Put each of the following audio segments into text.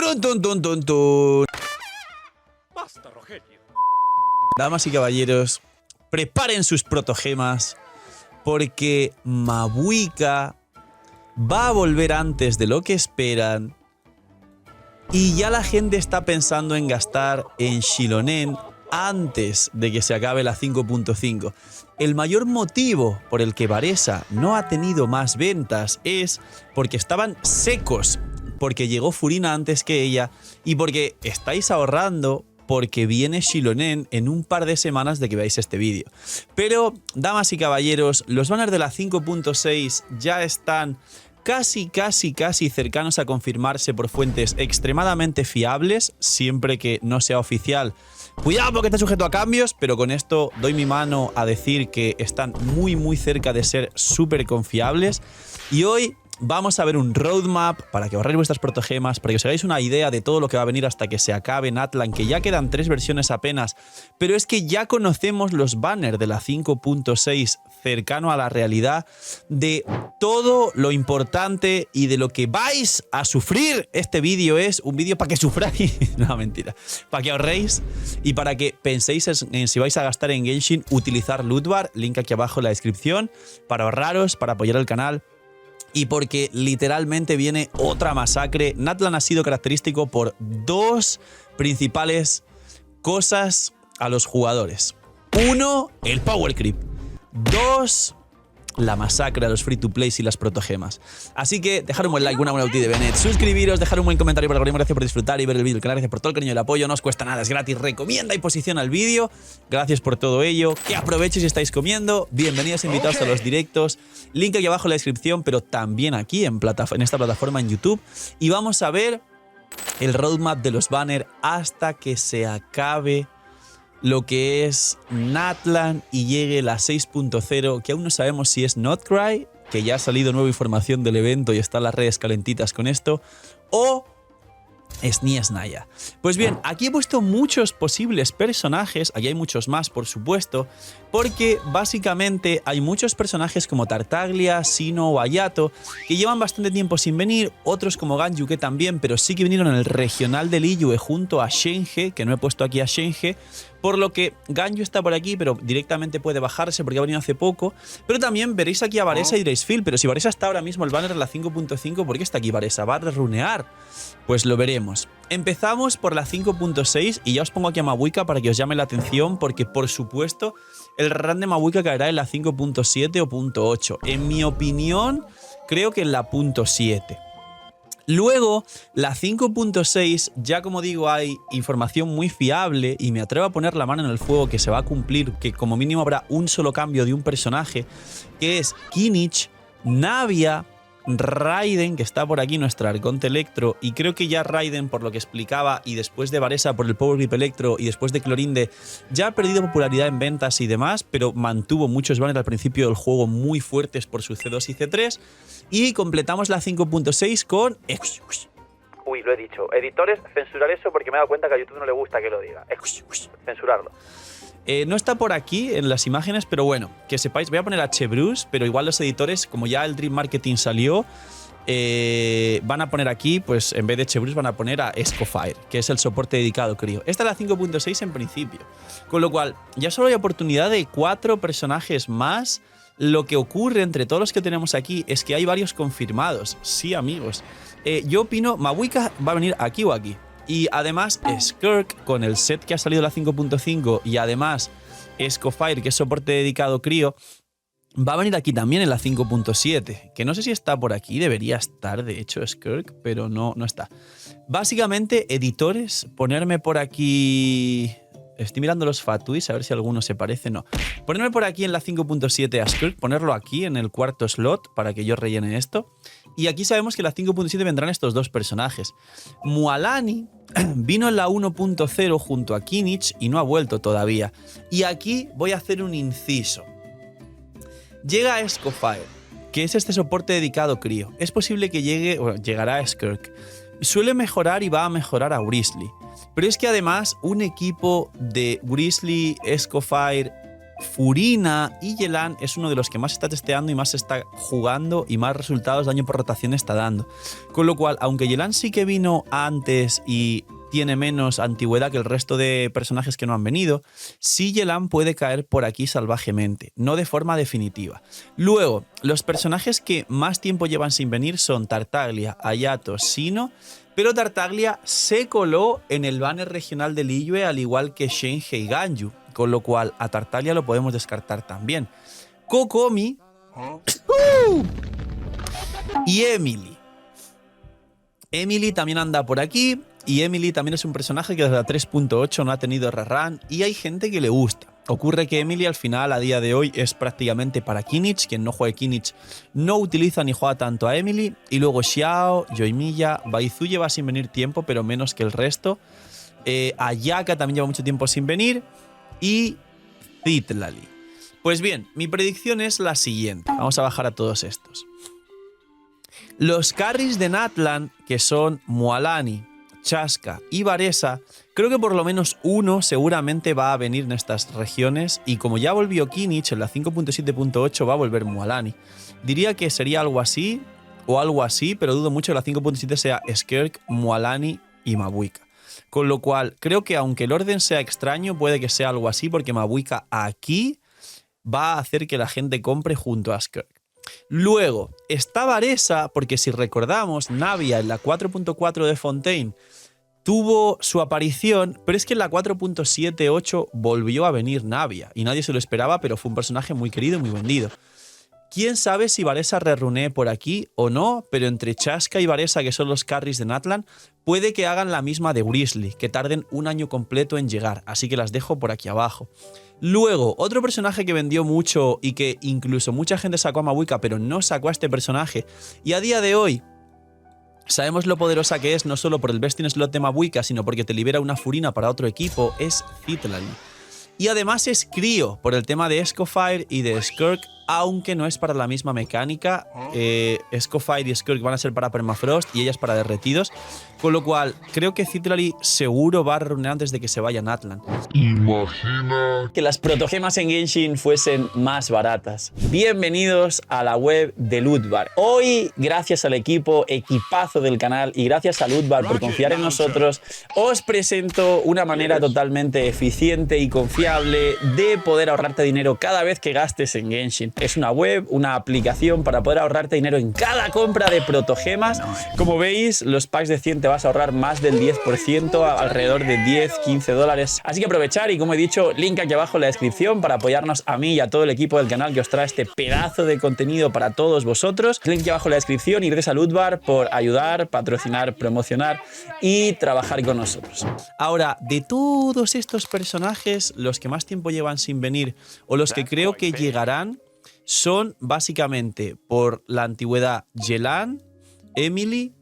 Tun, tun, tun, tun, tun. Basta, Rogelio. Damas y caballeros, preparen sus protogemas porque Mabuika va a volver antes de lo que esperan y ya la gente está pensando en gastar en Xilonen antes de que se acabe la 5.5. El mayor motivo por el que Varesa no ha tenido más ventas es porque estaban secos, porque llegó Furina antes que ella y porque estáis ahorrando porque viene Xilonen en un par de semanas de que veáis este vídeo. Pero, damas y caballeros, los banners de la 5.6 ya están casi cercanos a confirmarse por fuentes extremadamente fiables, siempre que no sea oficial. Cuidado porque está sujeto a cambios, pero con esto doy mi mano a decir que están muy cerca de ser súper confiables. Y hoy vamos a ver un roadmap para que ahorréis vuestras protogemas, para que os hagáis una idea de todo lo que va a venir hasta que se acabe Natlan, que ya quedan 3 versiones apenas, pero es que ya conocemos los banners de la 5.6 cercano a la realidad, de todo lo importante y de lo que vais a sufrir. Este vídeo es un vídeo para que sufráis, no, mentira, para que ahorréis y para que penséis en si vais a gastar en Genshin, utilizar Lootbar, link aquí abajo en la descripción, para ahorraros, para apoyar el canal. Y porque literalmente viene otra masacre. Natlan ha sido característico por 2 principales cosas a los jugadores. 1, el power creep. 2, la masacre a los free to play y las protogemas. Así que dejar un buen like, una buena ulti de Bennett, suscribiros, dejar un buen comentario por el algoritmo. Gracias por disfrutar y ver el vídeo del canal, gracias por todo el cariño y el apoyo, no os cuesta nada, es gratis, recomienda y posiciona el vídeo. Gracias por todo ello, que aprovechen si estáis comiendo, bienvenidos invitados a los directos, link aquí abajo en la descripción, pero también aquí en esta plataforma en YouTube. Y vamos a ver el roadmap de los banners hasta que se acabe lo que es Natlan y llegue la 6.0, que aún no sabemos si es Notcry, que ya ha salido nueva información del evento y están las redes calentitas con esto, o Sniesnaya. Pues bien, aquí he puesto muchos posibles personajes, aquí hay muchos más por supuesto, porque básicamente hay muchos personajes como Tartaglia, Sino o Ayato que llevan bastante tiempo sin venir, otros como Ganyu que también, pero sí que vinieron en el regional de Liyue junto a Shenhe, que no he puesto aquí a Shenhe, por lo que Ganyu está por aquí, pero directamente puede bajarse porque ha venido hace poco. Pero también veréis aquí a Varesa y diréis, Phil, pero si Varesa está ahora mismo el banner de la 5.5, ¿por qué está aquí Varesa? ¿Va a runear? Pues lo veremos. Empezamos por la 5.6 y ya os pongo aquí a Mabuika para que os llame la atención porque, por supuesto, el run de Mabuika caerá en la 5.7 o .8. En mi opinión, creo que en la .7. Luego, la 5.6, ya como digo, hay información muy fiable y me atrevo a poner la mano en el fuego que se va a cumplir, que como mínimo habrá un solo cambio de un personaje, que es Kinich, Navia, Raiden, que está por aquí, nuestro Arconte Electro, y creo que ya Raiden, por lo que explicaba, y después de Varesa por el Power Grip Electro, y después de Clorinde, ya ha perdido popularidad en ventas y demás, pero mantuvo muchos banners al principio del juego muy fuertes por su C2 y C3, y completamos la 5.6 con... Uy, lo he dicho. Editores, censurar eso porque me he dado cuenta que a YouTube no le gusta que lo diga. Censurarlo. No está por aquí en las imágenes, pero bueno, que sepáis, voy a poner a Chebruce, pero igual los editores, como ya el Dream Marketing salió, van a poner aquí, pues en vez de Chebruce van a poner a Escofire, que es el soporte dedicado, creo. Esta es la 5.6 en principio, con lo cual ya solo hay oportunidad de 4 personajes más. Lo que ocurre entre todos los que tenemos aquí es que hay varios confirmados. Sí, amigos. Yo opino, Mabuika va a venir aquí o aquí. Y además Skirk, con el set que ha salido la 5.5 y además Escofire, que es soporte dedicado crío, va a venir aquí también en la 5.7, que no sé si está por aquí, debería estar de hecho Skirk, pero no está. Básicamente, editores, ponerme por aquí... Estoy mirando los Fatuis a ver si alguno se parece. No. Ponerme por aquí en la 5.7 a Skirk, ponerlo aquí en el cuarto slot para que yo rellene esto. Y aquí sabemos que en la 5.7 vendrán estos 2 personajes. Mualani vino en la 1.0 junto a Kinich y no ha vuelto todavía. Y aquí voy a hacer un inciso. Llega Escofire, que es este soporte dedicado crío. Es posible que llegue, bueno, llegará a Skirk. Suele mejorar y va a mejorar a Wrisley. Pero es que además un equipo de Wrisley, Escofire Furina y Yelan es uno de los que más está testeando y más está jugando y más resultados de daño por rotación está dando. Con lo cual, aunque Yelan sí que vino antes y tiene menos antigüedad que el resto de personajes que no han venido, sí Yelan puede caer por aquí salvajemente, no de forma definitiva. Luego, los personajes que más tiempo llevan sin venir son Tartaglia, Hayato, Sino, pero Tartaglia se coló en el banner regional de Liyue al igual que Shenhe y Ganyu, con lo cual a Tartaglia lo podemos descartar también. Kokomi y Emily. Emily también anda por aquí y Emily también es un personaje que desde la 3.8 no ha tenido rerun y hay gente que le gusta. Ocurre que Emily al final, a día de hoy, es prácticamente para Kinich. Quien no juegue Kinich no utiliza ni juega tanto a Emily. Y luego Xiao, Yoimiya, Baizu lleva sin venir tiempo, pero menos que el resto. Ayaka también lleva mucho tiempo sin venir. Y Citlali. Pues bien, mi predicción es la siguiente. Vamos a bajar a todos estos. Los carries de Natlan, que son Mualani, Chasca y Varesa, creo que por lo menos uno seguramente va a venir en estas regiones y como ya volvió Kinich en la 5.7.8 va a volver Mualani. Diría que sería algo así o algo así, pero dudo mucho que la 5.7 sea Skirk, Mualani y Mabuika. Con lo cual, creo que aunque el orden sea extraño, puede que sea algo así porque Mabuika aquí va a hacer que la gente compre junto a Skirk. Luego, está Varesa, porque si recordamos, Navia en la 4.4 de Fontaine tuvo su aparición, pero es que en la 4.78 volvió a venir Navia y nadie se lo esperaba, pero fue un personaje muy querido y muy vendido. Quién sabe si Varesa rerunee por aquí o no, pero entre Chasca y Varesa, que son los carries de Natlan, puede que hagan la misma de Grizzly, que tarden un año completo en llegar, así que las dejo por aquí abajo. Luego, otro personaje que vendió mucho y que incluso mucha gente sacó a Mabuika, pero no sacó a este personaje, y a día de hoy sabemos lo poderosa que es, no solo por el best in slot de Mabuika, sino porque te libera una Furina para otro equipo, es Citlali. Y además es Crío, por el tema de Escofire y de Skirk, aunque no es para la misma mecánica. Escofire y Skirk van a ser para Permafrost y ellas para derretidos. Con lo cual, creo que Citlali seguro va a reunir antes de que se vaya Natlan. Imagina Que las protogemas en Genshin fuesen más baratas. Bienvenidos a la web de Lootbar. Hoy, gracias al equipazo del canal y gracias a Lootbar por confiar en nosotros, os presento una manera totalmente eficiente y confiable de poder ahorrarte dinero cada vez que gastes en Genshin. Es una web, una aplicación para poder ahorrarte dinero en cada compra de protogemas. Como veis, los packs de 100 te vas a ahorrar más del 10%, alrededor de 10-15 dólares. Así que aprovechar y, como he dicho, link aquí abajo en la descripción para apoyarnos a mí y a todo el equipo del canal que os trae este pedazo de contenido para todos vosotros. Link aquí abajo en la descripción y gracias a Lootbar por ayudar, patrocinar, promocionar y trabajar con nosotros. Ahora, de todos estos personajes, los que más tiempo llevan sin venir o los que creo que llegarán son básicamente por la antigüedad Yelan, Emily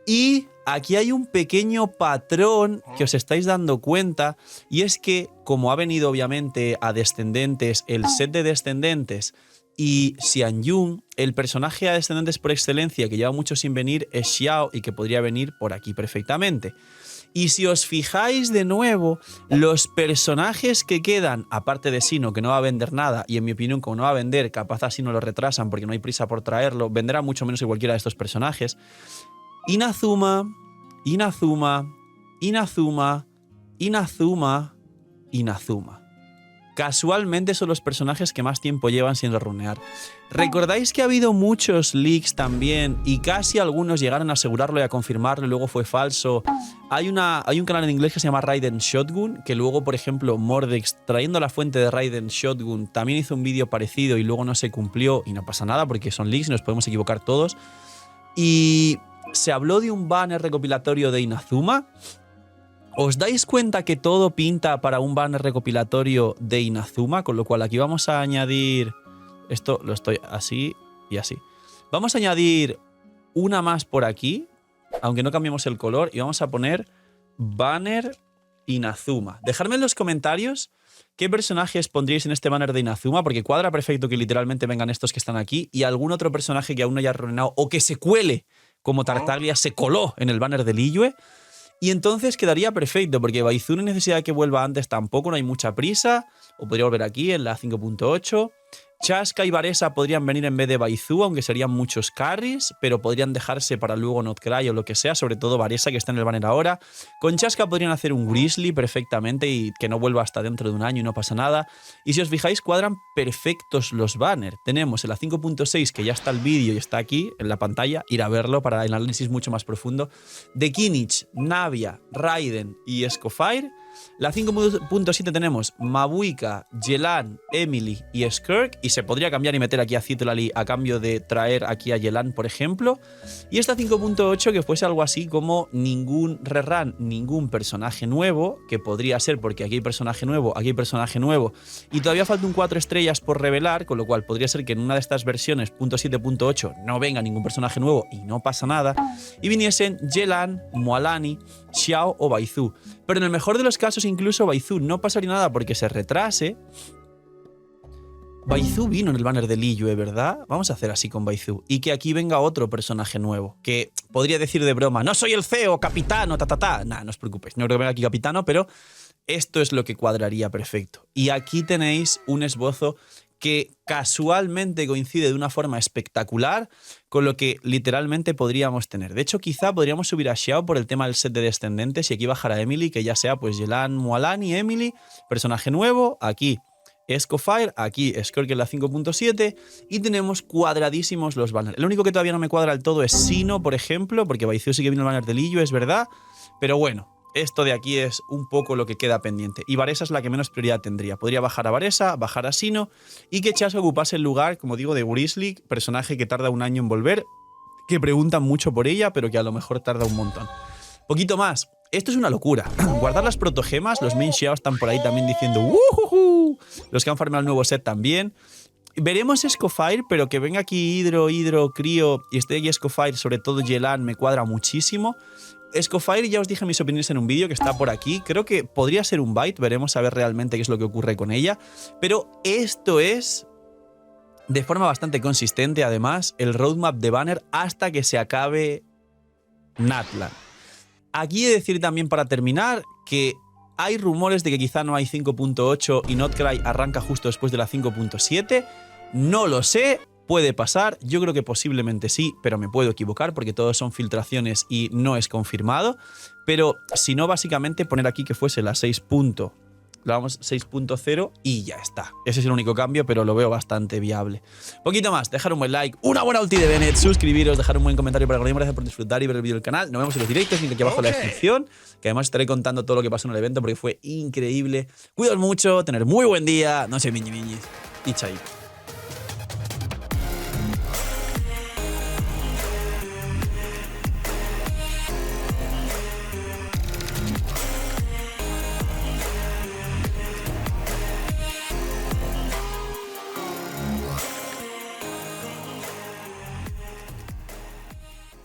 y aquí hay un pequeño patrón que os estáis dando cuenta y es que como ha venido obviamente a Descendentes el set de Descendentes y Xianyun, el personaje a Descendentes por excelencia que lleva mucho sin venir es Xiao y que podría venir por aquí perfectamente. Y si os fijáis de nuevo, los personajes que quedan, aparte de Sino, que no va a vender nada, y en mi opinión, como no va a vender, capaz a Sino lo retrasan porque no hay prisa por traerlo, venderá mucho menos que cualquiera de estos personajes. Inazuma, Inazuma, Inazuma, Inazuma, Inazuma. Casualmente son los personajes que más tiempo llevan sin rerunear. ¿Recordáis que ha habido muchos leaks también y casi algunos llegaron a asegurarlo y a confirmarlo y luego fue falso? Hay un canal en inglés que se llama Raiden Shotgun, que luego, por ejemplo, Mordex, trayendo la fuente de Raiden Shotgun, también hizo un vídeo parecido y luego no se cumplió y no pasa nada porque son leaks y nos podemos equivocar todos. Y se habló de un banner recopilatorio de Inazuma. ¿Os dais cuenta que todo pinta para un banner recopilatorio de Inazuma? Con lo cual aquí vamos a añadir... Esto lo estoy así y así. Vamos a añadir una más por aquí, aunque no cambiemos el color, y vamos a poner banner Inazuma. Dejadme en los comentarios qué personajes pondríais en este banner de Inazuma, porque cuadra perfecto que literalmente vengan estos que están aquí y algún otro personaje que aún no haya reunado o que se cuele como Tartaglia se coló en el banner de Liyue. Y entonces quedaría perfecto, porque Baizu no hay necesidad de que vuelva antes tampoco, no hay mucha prisa. O podría volver aquí en la 5.8. Chaska y Varesa podrían venir en vez de Baizu, aunque serían muchos carries, pero podrían dejarse para luego Notcry o lo que sea, sobre todo Varesa, que está en el banner ahora. Con Chaska podrían hacer un Grizzly perfectamente y que no vuelva hasta dentro de un año y no pasa nada. Y si os fijáis, cuadran perfectos los banners. Tenemos en la 5.6, que ya está el vídeo y está aquí en la pantalla, ir a verlo para el análisis mucho más profundo, de Kinich, Navia, Raiden y Escofire. La 5.7 tenemos Mabuika, Yelan, Emily y Skirk, y se podría cambiar y meter aquí a Citlali a cambio de traer aquí a Yelan, por ejemplo. Y esta 5.8 que fuese algo así como ningún rerun, ningún personaje nuevo, que podría ser porque aquí hay personaje nuevo, aquí hay personaje nuevo, y todavía falta un 4 estrellas por revelar, con lo cual podría ser que en una de estas versiones .7.8 no venga ningún personaje nuevo y no pasa nada, y viniesen Yelan, Mualani, Xiao o Baizu. Pero en el mejor de los casos incluso Baizu no pasaría nada porque se retrase. Baizu vino en el banner de Liyue, ¿verdad? Vamos a hacer así con Baizu. Y que aquí venga otro personaje nuevo, que podría decir de broma, no soy el CEO, capitano, Nah, no os preocupéis, no creo que venga aquí capitano, pero esto es lo que cuadraría perfecto. Y aquí tenéis un esbozo que casualmente coincide de una forma espectacular con lo que literalmente podríamos tener. De hecho, quizá podríamos subir a Xiao por el tema del set de descendentes y aquí bajar a Emily, que ya sea pues Yelan, Mualani, Emily, personaje nuevo, aquí Escofire, aquí Skirk en la 5.7 y tenemos cuadradísimos los banners. El único que todavía no me cuadra del todo es Sino, por ejemplo, porque Baizu sí que vino el banner de Liyue, es verdad, pero bueno. Esto de aquí es un poco lo que queda pendiente. Y Varesa es la que menos prioridad tendría. Podría bajar a Varesa, bajar a Sino y que Chaska ocupase el lugar, como digo, de Grizzly, personaje que tarda un año en volver, que preguntan mucho por ella, pero que a lo mejor tarda un montón. Poquito más. Esto es una locura. Guardar las protogemas, los main Xiao están por ahí también diciendo ¡Wujuju! Los que han farmeado el nuevo set también. Veremos Escofire, pero que venga aquí Hidro, Crío y esté aquí Escofire, sobre todo Yelan, me cuadra muchísimo. Escofire, ya os dije mis opiniones en un vídeo que está por aquí. Creo que podría ser un bite, veremos a ver realmente qué es lo que ocurre con ella. Pero esto es, de forma bastante consistente, además, el roadmap de banner hasta que se acabe Natlan. Aquí he de decir también para terminar que hay rumores de que quizá no hay 5.8 y Notcry arranca justo después de la 5.7. No lo sé. Puede pasar, yo creo que posiblemente sí, pero me puedo equivocar porque todos son filtraciones y no es confirmado. Pero si no, básicamente poner aquí que fuese la 6.0 y ya está. Ese es el único cambio, pero lo veo bastante viable. Poquito más, dejar un buen like, una buena ulti de Bennett, suscribiros, dejar un buen comentario para que gracias por disfrutar y ver el vídeo del canal. Nos vemos en los directos, link aquí abajo en la descripción, que además estaré contando todo lo que pasó en el evento porque fue increíble. Cuidaos mucho, tener muy buen día, no sé, miñi y chai.